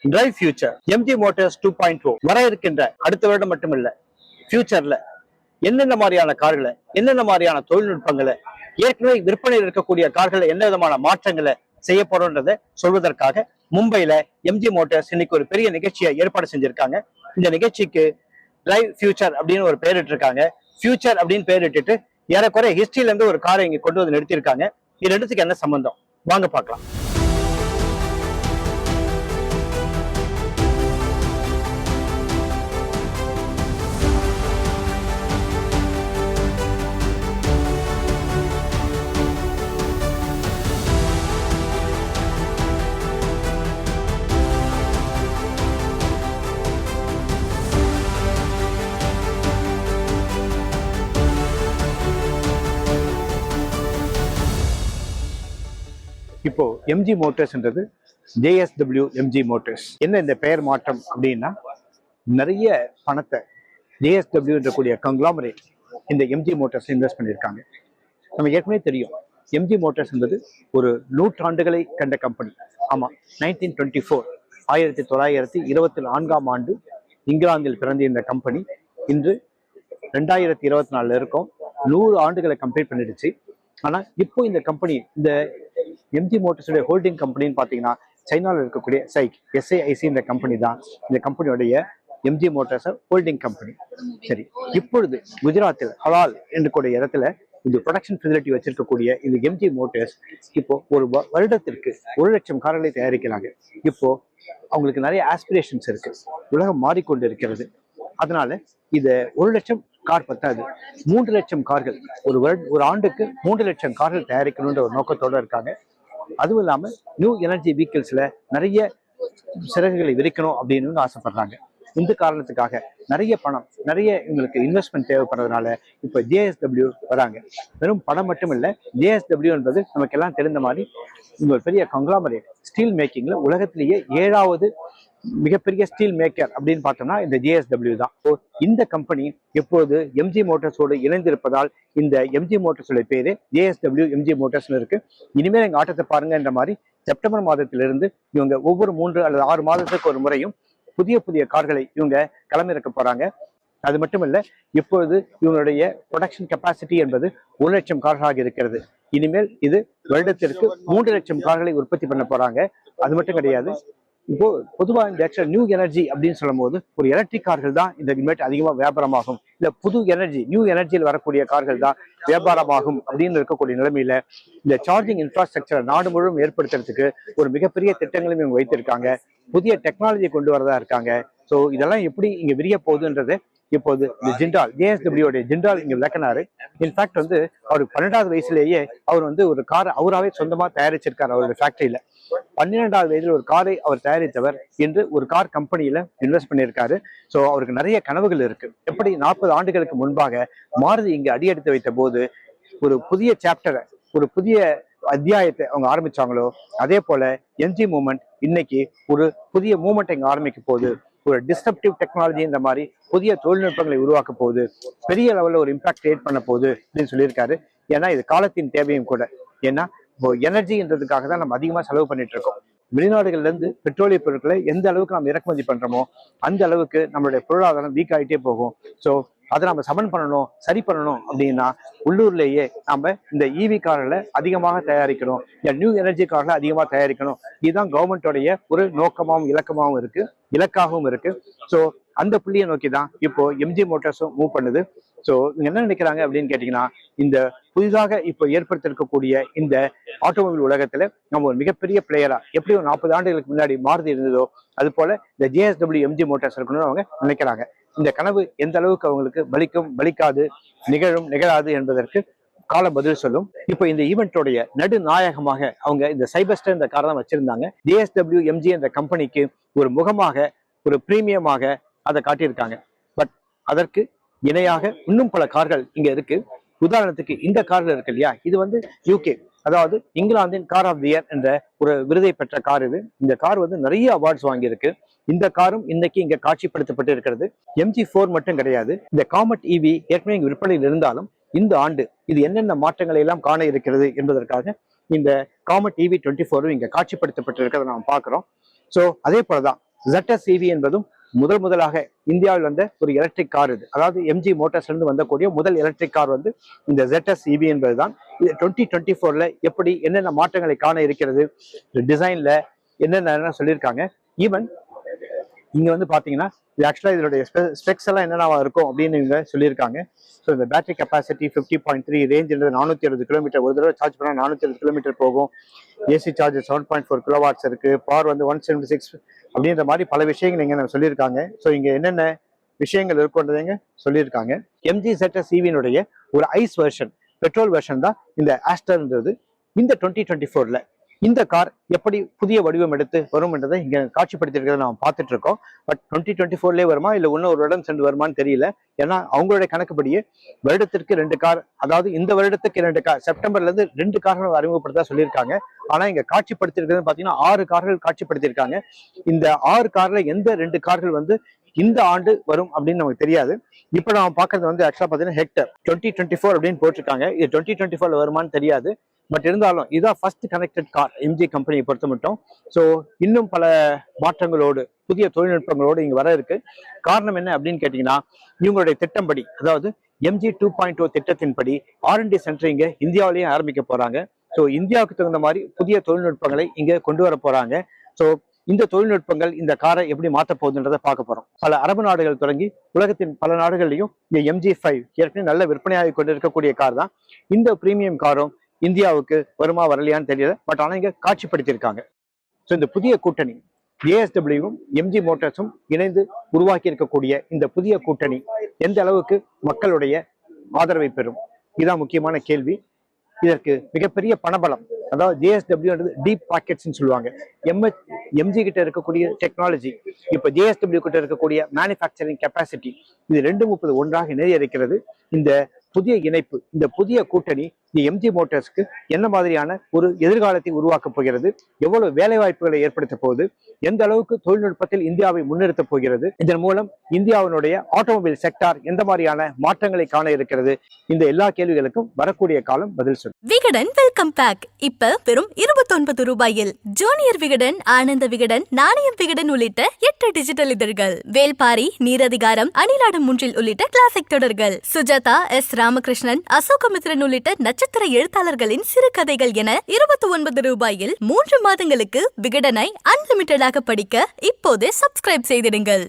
Drive future MG Motors 2.0 வர இருக்கின்ற அடுத்த வருடம் மட்டுமில்ல, ஃபியூச்சர்ல என்னென்ன மாதிரியான கார்களை, என்னென்ன மாதிரியான தொழில்நுட்பங்களை, ஏற்கனவே விற்பனையில் இருக்கக்கூடிய கார்களை என்ன விதமான மாற்றங்களை செய்ய போறோன்றதை சொல்வதற்காக மும்பையில எம்ஜி மோட்டார்ஸ் இன்னைக்கு ஒரு பெரிய நிகழ்ச்சியை ஏற்பாடு செஞ்சிருக்காங்க. இந்த நிகழ்ச்சிக்கு டிரைவ் ஃபியூச்சர் அப்படின்னு ஒரு பேரிட்டு இருக்காங்க. ஃபியூச்சர் அப்படின்னு பேரிட்டு ஏறக்குறைய ஹிஸ்டரியில இருந்து ஒரு காரை இங்க கொண்டு வந்து நிறுத்திருக்காங்க. இது ரெண்டுத்துக்கு என்ன சம்பந்தம் வாங்க பார்க்கலாம். இப்போ எம்ஜி மோட்டார்ஸ்ன்றது JSW எம்ஜி மோட்டார்ஸ். என்ன இந்த பெயர் மாற்றம் அப்படின்னா, நிறைய பணத்தை JSW என்றக்கூடிய கங்க்ளாமரேட் இந்த எம்ஜி மோட்டார்ஸ் இன்வெஸ்ட் பண்ணியிருக்காங்க. நம்ம ஏற்கனவே தெரியும், எம்ஜி மோட்டார்ஸ் என்பது ஒரு நூற்றாண்டுகளை கண்ட கம்பெனி. ஆமாம், 1924 1924 ஆண்டு இங்கிலாந்தில் பிறந்த இந்த கம்பெனி இன்று 2024 இருக்கும். 100 ஆண்டுகளை கம்ப்ளீட் பண்ணிடுச்சு. ஆனால் இப்போ இந்த கம்பெனி, இந்த எம்ஜி மோட்டார்ஸுடைய ஹோல்டிங் கம்பெனின்னு பார்த்தீங்கன்னா சைனாவில் இருக்கக்கூடிய SAIC இந்த கம்பெனி தான் இந்த கம்பெனியோடைய எம்ஜி மோட்டார்ஸ் ஹோல்டிங் கம்பெனி. சரி, இப்பொழுது குஜராத்தில் ஹலால் என்று கூடிய இடத்துல இந்த ப்ரொடக்ஷன் ஃபெசிலிட்டி வச்சிருக்கக்கூடிய இந்த எம்ஜி மோட்டார்ஸ் இப்போ ஒரு வருடத்திற்கு 1 லட்சம் கார்களை தயாரிக்கிறாங்க. இப்போ அவங்களுக்கு நிறைய ஆஸ்பிரேஷன்ஸ் இருக்கு. உலகம் மாறிக்கொண்டு இருக்கிறது. அதனால இதை 1 லட்சம் கார் பத்தாது, 3 லட்சம் கார்கள் ஒரு ஆண்டுக்கு 3 லட்சம் கார்கள் தயாரிக்கணுன்ற ஒரு நோக்கத்தோட இருக்காங்க. அதுவும் இல்லாம நியூ எனர்ஜி வெஹிக்கிள்ஸ்ல நிறைய சிறகுகளை விரிக்கணும் அப்படின்னு ஆசைப்படுறாங்க. இந்த காரணத்துக்காக நிறைய பணம், நிறைய இவங்களுக்கு இன்வெஸ்ட்மெண்ட் தேவைப்படுறதுனால இப்ப JSW வராங்க. வெறும் பணம் மட்டும் இல்லை, JSW என்பது நமக்கு எல்லாம் தெரிந்த மாதிரி ஒரு பெரிய கங்க்ளாமரேட். ஸ்டீல் மேக்கிங்ல உலகத்திலேயே 7வது மிகப்பெரிய ஸ்டீல் மேக்கர் அப்படின்னு பார்த்தோம்னா இந்த JSW தான். இந்த கம்பெனி எப்போது எம்ஜி மோட்டார்ஸோடு இணைந்திருப்பதால் இந்த எம்ஜி மோட்டார்ஸோட பேரு JSW எம்ஜி மோட்டார்ஸ்னு இருக்கு. இனிமேல் எங்க ஆட்டத்தை பாருங்கன்ற மாதிரி செப்டம்பர் மாதத்திலிருந்து இவங்க ஒவ்வொரு 3 அல்லது 6 மாதத்துக்கு ஒரு முறையும் புதிய புதிய கார்களை இவங்க களமிறக்க போறாங்க. அது மட்டும் இல்ல, இப்பொழுது இவங்களுடைய ப்ரொடக்ஷன் கெப்பாசிட்டி என்பது 1 லட்சம் கார்களாக இருக்கிறது. இனிமேல் இது வருடத்திற்கு 3 லட்சம் கார்களை உற்பத்தி பண்ண போறாங்க. அது மட்டும் கிடையாது, இப்போ பொதுவாக இந்த நியூ எனர்ஜி அப்படின்னு சொல்லும் போது ஒரு எலக்ட்ரிக் கார்கள் தான் இந்த இனிமேட் அதிகமாக வியாபாரமாகும், இல்ல புது எனர்ஜி நியூ எனர்ஜியில் வரக்கூடிய கார்கள் தான் வியாபாரமாகும் அப்படின்னு இருக்கக்கூடிய நிலைமையில இந்த சார்ஜிங் இன்ஃப்ராஸ்ட்ரக்சரை நாடு முழுவதும் ஏற்படுத்துறதுக்கு ஒரு மிகப்பெரிய திட்டங்களையும் இவங்க வைத்திருக்காங்க. புதிய டெக்னாலஜி கொண்டு வரதா இருக்காங்க. ஸோ இதெல்லாம் எப்படி இங்க விரிய போகுதுன்றது இப்போது இந்த ஜிண்டால் JSW ஜிண்டால் இங்க விளக்கினாரு. இன்ஃபேக்ட் அவர் 12வது வயசுலேயே அவர் ஒரு காரை அவராகவே சொந்தமா தயாரிச்சிருக்காரு. அவருடைய ஃபேக்டரியில 12வது வயதில் ஒரு காரை அவர் தயாரித்தவர் இன்று ஒரு கார் கம்பெனியில இன்வெஸ்ட் பண்ணியிருக்காரு. ஸோ அவருக்கு நிறைய கனவுகள் இருக்கு. எப்படி 40 ஆண்டுகளுக்கு முன்பாக மாருதி இங்க அடியெடுத்து வைத்த போது ஒரு புதிய சாப்டரை, ஒரு புதிய அத்தியாயத்தை அவங்க ஆரம்பிச்சாங்களோ, அதே போல எம்ஜி மூமெண்ட் இன்னைக்கு ஒரு புதிய மூமெண்ட் இங்க ஆரம்பிக்க போகுது. ஒரு டிஸ்டப்டிவ் டெக்னாலஜி இந்த மாதிரி புதிய தொழில்நுட்பங்களை உருவாக்க போகுது, பெரிய லெவல்ல ஒரு இம்பாக்ட் கிரியேட் பண்ண போகுது அப்படின்னு சொல்லியிருக்காரு. ஏன்னா இது காலத்தின் தேவையும் கூட. ஏன்னா இப்போ எனர்ஜின்றதுக்காக தான் நம்ம அதிகமா செலவு பண்ணிட்டு இருக்கோம். வெளிநாடுகள்ல இருந்து பெட்ரோலிய பொருட்களை எந்த அளவுக்கு நம்ம இறக்குமதி பண்றோமோ அந்த அளவுக்கு நம்மளுடைய பொருளாதாரம் வீக் ஆகிட்டே போகும். ஸோ அதை நம்ம சமன் பண்ணணும், சரி பண்ணணும் அப்படின்னா உள்ளூர்லேயே நம்ம இந்த EV கார்களை அதிகமாக தயாரிக்கணும், நியூ எனர்ஜி கார்களை அதிகமாக தயாரிக்கணும். இதுதான் கவர்மெண்டோடைய ஒரு நோக்கமாகவும் இலக்கமாகவும் இருக்கு, இலக்காகவும் இருக்கு. ஸோ அந்த புள்ளியை நோக்கி தான் இப்போ எம்ஜி மோட்டார்ஸும் மூவ் பண்ணுது. ஸோ என்ன நினைக்கிறாங்க அப்படின்னு கேட்டீங்கன்னா, இந்த புதிதாக இப்போ ஏற்படுத்திருக்கக்கூடிய இந்த ஆட்டோமொபைல் உலகத்துல நம்ம ஒரு மிகப்பெரிய பிளேயரா எப்படி ஒரு 40 ஆண்டுகளுக்கு முன்னாடி மாருதி இருந்ததோ அது போல இந்த JSW எம்ஜி மோட்டார்ஸ் இருக்கணும்னு அவங்க நினைக்கிறாங்க. இந்த கனவு எந்த அளவுக்கு அவங்களுக்கு பலிக்கும், பலிக்காது, நிகழும், நிகழாது என்பதற்கு காலம் பதில் சொல்லும். இப்போ இந்த ஈவெண்டோடைய நடுநாயகமாக அவங்க இந்த சைபஸ்டர் இந்த காரை தான் வச்சிருந்தாங்க. JSW எம்ஜி என்ற கம்பெனிக்கு ஒரு முகமாக, ஒரு பிரீமியமாக அதை காட்டியிருக்காங்க. பட் அதற்கு இணையாக இன்னும் பல கார்கள் இங்க இருக்கு. உதாரணத்துக்கு இந்த கார்கள் இருக்கு இல்லையா, இது UK, அதாவது இங்கிலாந்தின் கார் ஆஃப் தி இயர் என்ற ஒரு விருதை பெற்ற கார் இது. இந்த கார் நிறைய அவார்ட்ஸ் வாங்கியிருக்கு. இந்த காரும் இன்னைக்கு இங்க காட்சிப்படுத்தப்பட்டு இருக்கிறது. MG4 மட்டும் கிடையாது, இந்த காமெட் EV ஏற்கனவே இங்க விற்பனையில் இருந்தாலும் இந்த ஆண்டு இது என்னென்ன மாற்றங்களை எல்லாம் காண இருக்கிறது என்பதற்காக இந்த காமெட் EV24 இங்க காட்சிப்படுத்தப்பட்டு இருக்கிறத நாம் பார்க்கிறோம். ஸோ அதே போலதான் ZS EV என்பதும் முதலாக இந்தியாவில் வந்த ஒரு எலக்ட்ரிக் கார். இது அதாவது எம்ஜி மோட்டார்ஸ்ல இருந்து வந்தக்கூடிய முதல் எலக்ட்ரிக் கார் வந்து இந்த ZS EV என்பதுதான். இது 2024ல எப்படி என்னென்ன மாற்றங்களை காண இருக்கிறது, டிசைன்ல என்னென்ன சொல்லியிருக்காங்க. ஈவன் இங்க வந்து பாத்தீங்கன்னா இது ஆக்சுவலா இதோடைய ஸ்பெக்ஸ் எல்லாம் என்னென்னவா இருக்கும் அப்படின்னு இவங்க சொல்லியிருக்காங்க. ஸோ இந்த பேட்டரி கெப்பாசிட்டி 50.3, ரேஞ்ச் 460 கிலோமீட்டர், ஒரு தடவை சார்ஜ் பண்ணால் 460 கிலோமீட்டர் போகும். ஏசி சார்ஜ் 7.4 கிலோவாட்ஸ் இருக்கு, பவர் வந்து 176 அப்படின்ற மாதிரி பல விஷயங்கள் இங்க சொல்லியிருக்காங்க. ஸோ இங்க என்னென்ன விஷயங்கள் இருக்குன்றதைங்க சொல்லியிருக்காங்க. எம்ஜி ZS EV-னுடைய ஒரு ஐஸ் வெர்ஷன், பெட்ரோல் வெர்ஷன் தான் இந்த ஆஸ்டர்ன்றது. இந்த 2024ல இந்த கார் எப்படி புதிய வடிவம் எடுத்து வரும் என்றதை இங்க காட்சிப்படுத்திருக்கிறத நாம் பார்த்துட்டு இருக்கோம். பட் 2024லே வருமா இல்லை இன்னும் ஒரு வருடம் சென்று வருமானு தெரியல. ஏன்னா அவங்களுடைய கணக்குப்படியே வருடத்திற்கு 2 கார், அதாவது இந்த வருடத்துக்கு 2 கார், செப்டம்பர்ல இருந்து 2 கார்கள் அறிமுகப்படுத்த சொல்லியிருக்காங்க. ஆனா இங்க காட்சிப்படுத்திருக்கிறது பாத்தீங்கன்னா 6 கார்கள் காட்சிப்படுத்தியிருக்காங்க. இந்த 6 கார்ல எந்த 2 கார்கள் வந்து இந்த ஆண்டு வரும் அப்படின்னு நமக்கு தெரியாது. இப்ப நம்ம பாக்குறது வந்து ஆக்சுவலா பாத்தீங்கன்னா ஹெக்டர் 2024 அப்படின்னு போட்டிருக்காங்க. இது 2024ல வருமானு தெரியாது. பட் இருந்தாலும் இதான் ஃபர்ஸ்ட் கனெக்டட் கார் எம்ஜி கம்பெனியை பொறுத்த மட்டும். ஸோ இன்னும் பல மாற்றங்களோடு புதிய தொழில்நுட்பங்களோடு இங்க வர இருக்கு. காரணம் என்ன அப்படின்னு கேட்டீங்கன்னா இவங்களுடைய திட்டம்படி, அதாவது எம்ஜி 2.0 திட்டத்தின்படி R&D சென்டர் இங்க இந்தியாவிலேயே ஆரம்பிக்க போறாங்க. ஸோ இந்தியாவுக்கு தகுந்த மாதிரி புதிய தொழில்நுட்பங்களை இங்க கொண்டு வர போறாங்க. ஸோ இந்த தொழில்நுட்பங்கள் இந்த காரை எப்படி மாற்ற போகுதுன்றதை பார்க்க போறோம். பல அரபு நாடுகள் தொடங்கி உலகத்தின் பல நாடுகள்லையும் இந்த MG5 ஏற்கனவே நல்ல விற்பனையாகி கொண்டு இருக்கக்கூடிய கார் தான். இந்த பிரீமியம் காரும் இந்தியாவுக்கு வருமா வரலையான்னு தெரியல. பட் ஆனா இங்க காட்சிப்படுத்தியிருக்காங்க. ஸோ இந்த புதிய கூட்டணி JSW-வும் எம்ஜி மோட்டார்ஸும் இணைந்து உருவாக்கி இருக்கக்கூடிய இந்த புதிய கூட்டணி எந்த அளவுக்கு மக்களுடைய ஆதரவை பெறும், இதுதான் முக்கியமான கேள்வி. இதற்கு மிகப்பெரிய பணபலம், அதாவது JSW டீப் பாக்கெட்ஸ் சொல்லுவாங்க. எம்ஜி கிட்ட இருக்கக்கூடிய டெக்னாலஜி, இப்ப JSW கிட்ட இருக்கக்கூடிய மேனுஃபேக்சரிங் கெப்பாசிட்டி, இது 230 ஒன்றாக இணைய இருக்கிறது. இந்த புதிய இணைப்பு, இந்த புதிய கூட்டணி எம்ஜி மோட்டார்ஸ்க்கு என்ன மாதிரியான ஒரு எதிர்காலத்தை உருவாக்க போகிறது, எவ்வளவு வேலை வாய்ப்புகளை ஏற்படுத்த போகுது, எந்த அளவுக்கு தொழில்நுட்பத்தில் இந்தியாவை முன்னிறுத்த போகிறது, இதன் மூலம் இந்தியாவினுடைய ஆட்டோமொபைல் செக்டார் எந்த மாதிரியான மாற்றங்களை காண இருக்கிறது, இந்த எல்லா கேள்விகளுக்கும் வரக்கூடிய காலம் பதில் சொல்லும். விகடன் வெல்கம் பேக் இப்ப வெறும் 29 ரூபாயில் ஜூனியர் விகடன், ஆனந்த விகடன், நாணயம் விகடன் உள்ளிட்ட 8 டிஜிட்டல் இதழ்கள், வேல்பாரி, நீரதிகாரம், அணிலாடும் முன்றில் உள்ளிட்ட கிளாசிக் தொடர்கள், சுஜாதா, S ராமகிருஷ்ணன், அசோகமித்ரன் உள்ளிட்ட நட்சத்திர எழுத்தாளர்களின் சிறுகதைகள் என 29 ரூபாயில் 3 மாதங்களுக்கு விகடனை அன்லிமிட்டடாக படிக்க இப்போதே சப்ஸ்கிரைப் செய்திடுங்கள்.